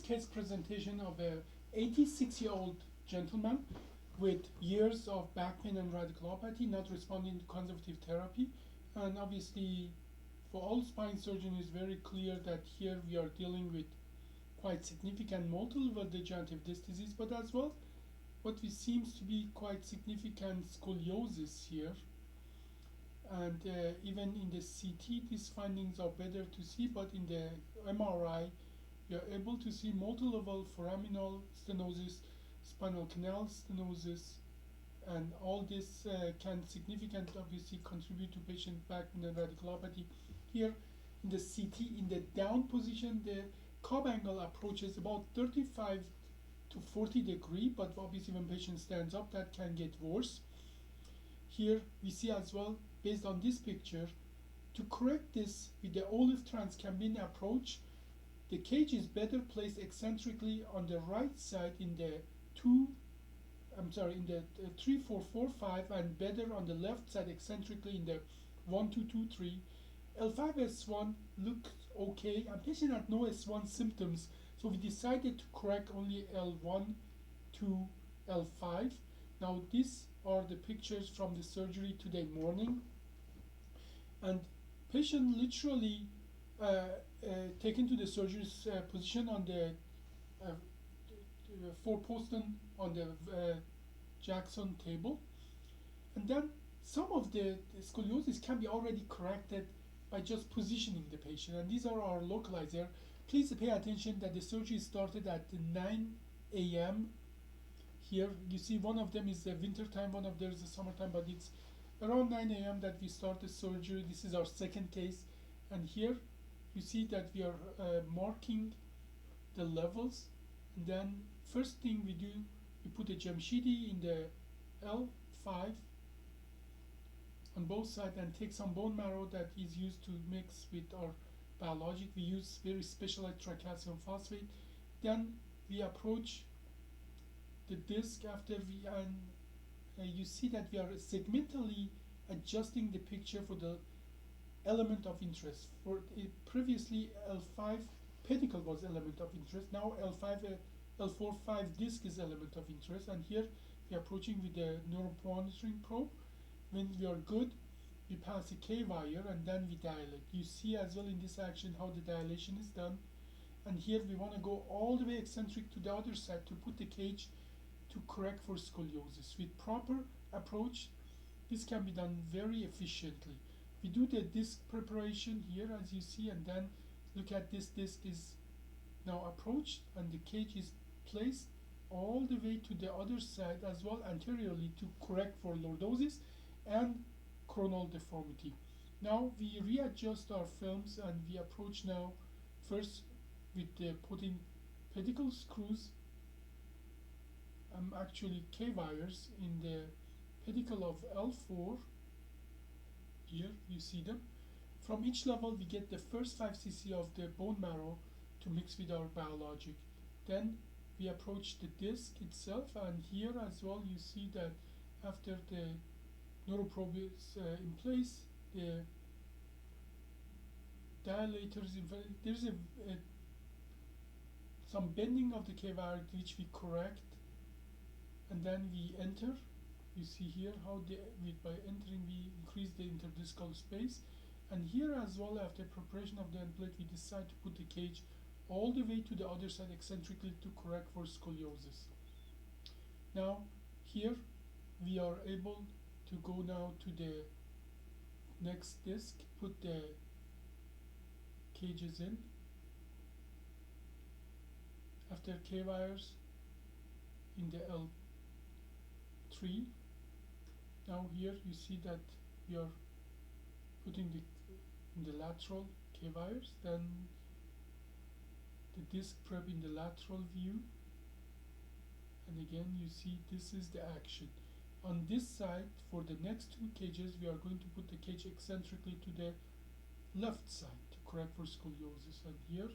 case presentation of a 86-year-old gentleman with years of back pain and radiculopathy, not responding to conservative therapy. And obviously, for all spine surgeons, it's very clear that here we are dealing with quite significant multi-level degenerative disc disease, but as well, what we seems to be quite significant scoliosis here. And even in the CT, these findings are better to see, but in the MRI, we are able to see multi-level foraminal stenosis, spinal canal stenosis, and all this can significantly obviously contribute to patient back pain and radiculopathy. Here in the CT, in the down position, the Cobb angle approaches about 35 to 40 degrees, but obviously when patient stands up, that can get worse. Here we see as well, based on this picture, to correct this with the OLLIF transcambine approach, the cage is better placed eccentrically on the right side in the 3, 4, 4, 5, and better on the left side eccentrically in the 1, 2, 2, 3. L5 S1 looked okay, and patient had no S1 symptoms, so we decided to correct only L1 to L5. Now these are the pictures from the surgery today morning, and patient literally taken to the surgeon's position on the 4-poston on the Jackson table, and then some of the scoliosis can be already corrected by just positioning the patient, and these are our localizer. Please pay attention that the surgery started at 9 a.m. Here you see one of them is the winter time, one of them is the summertime, but it's around 9 a.m. that we start the surgery. This is our second case, and here you see that we are marking the levels, and then first thing we do, we put a Jamshidi in the L5 on both sides and take some bone marrow that is used to mix with our biologic. We use very specialized tricalcium phosphate. Then we approach the disc after we, and you see that we are segmentally adjusting the picture for the element of interest. For previously L5 pedicle was element of interest. Now L4 5 disc is element of interest, and here we are approaching with the neuromonitoring probe. When we are good, we pass a K-wire and then we dilate. You see as well in this action how the dilation is done, and here we want to go all the way eccentric to the other side to put the cage to correct for scoliosis. With proper approach, this can be done very efficiently. We do the disc preparation here as you see, and then look at this disc is now approached and the cage is placed all the way to the other side as well anteriorly to correct for lordosis and coronal deformity. Now we readjust our films and we approach now first with putting pedicle screws, actually K-wires in the pedicle of L4. Here you see them. From each level we get the first 5 cc of the bone marrow to mix with our biologic. Then we approach the disc itself, and here as well you see that after the neuroprobe is in place, the dilator is in place. There's some bending of the K-wire which we correct, and then we enter. You see here how by entering we increase the interdiscal space, and here as well after preparation of the end plate we decide to put the cage all the way to the other side eccentrically to correct for scoliosis. Now here we are able to go now to the next disc, put the cages in. After K-wires in the L3, now here you see that we are putting in the lateral K-wires, then the disc prep in the lateral view, and again you see this is the action. On this side, for the next 2 cages, we are going to put the cage eccentrically to the left side to correct for scoliosis, and here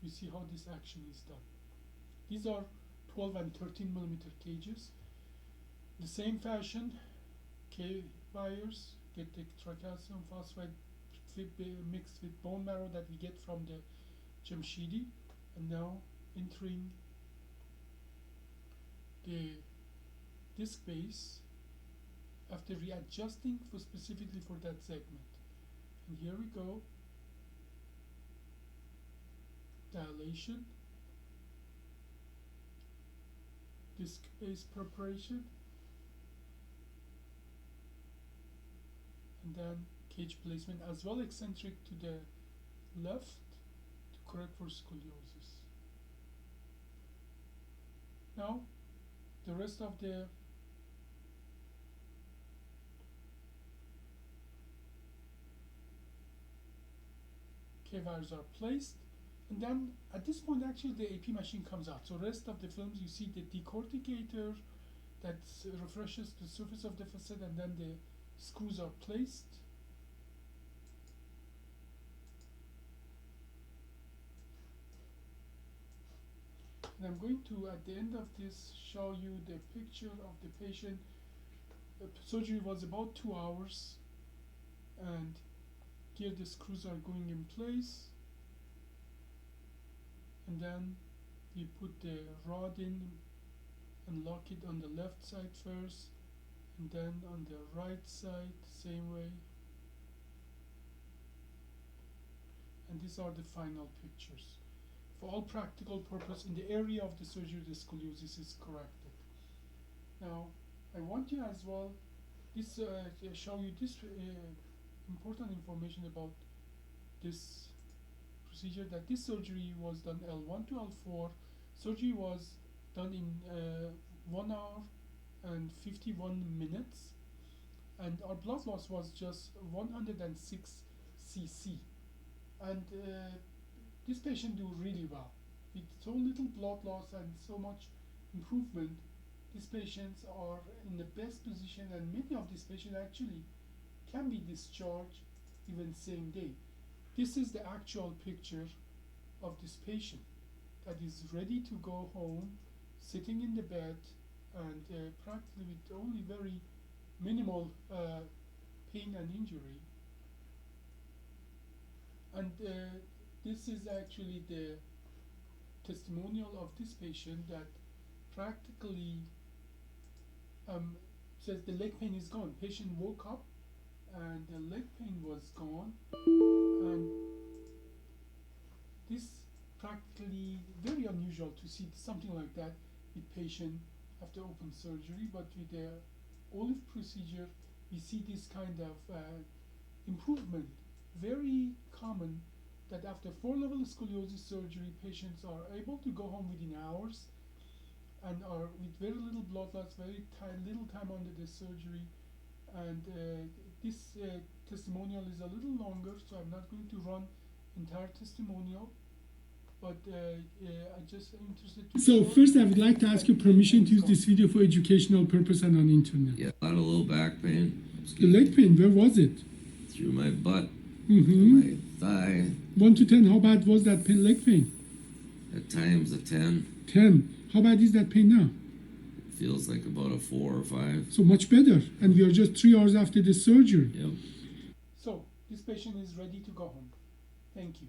you see how this action is done. These are 12 and 13 millimeter cages. The same fashion, K-wires, get the tricalcium phosphate mixed with bone marrow that we get from the Jamshidi, and now entering the disc base after readjusting specifically for that segment. And here we go. Dilation, disc base preparation, and then cage placement as well, eccentric to the left to correct for scoliosis. Now the rest of the K-wires are placed, and then at this point actually the AP machine comes out. So rest of the films, you see the decorticator that refreshes the surface of the facet, and then the screws are placed. And I'm going to, at the end of this, show you the picture of the patient. The surgery was about 2 hours, and here the screws are going in place. And then you put the rod in and lock it on the left side first, and then on the right side, same way. And these are the final pictures. For all practical purpose, in the area of the surgery, the scoliosis is corrected. Now, I want you as well, show you this important information about this procedure, that this surgery was done L1 to L4. Surgery was done in 1 hour and 51 minutes, and our blood loss was just 106 cc. And this patient do really well. With so little blood loss and so much improvement, these patients are in the best position, and many of these patients actually can be discharged even same day. This is the actual picture of this patient that is ready to go home, sitting in the bed, and practically with only very minimal pain and injury. And this is actually the testimonial of this patient that practically says the leg pain is gone. Patient woke up and the leg pain was gone, and this practically very unusual to see something like that with patient after open surgery. But with the OLLIF procedure, we see this kind of improvement. Very common that after 4-level scoliosis surgery, patients are able to go home within hours and are with very little blood loss, very little time under the surgery. And this testimonial is a little longer, so I'm not going to run entire testimonial, but I just am interested to. So first, I would like to ask your permission to use this video for educational purpose and on internet. Yeah, I had a little back pain. The leg pain, where was it? Through my butt, Mm-hmm. my thigh. 1 to 10, how bad was that pain, leg pain? At times a 10. 10. How bad is that pain now? It feels like about a 4 or 5. So much better, and we are just 3 hours after the surgery. Yep. So this patient is ready to go home. Thank you.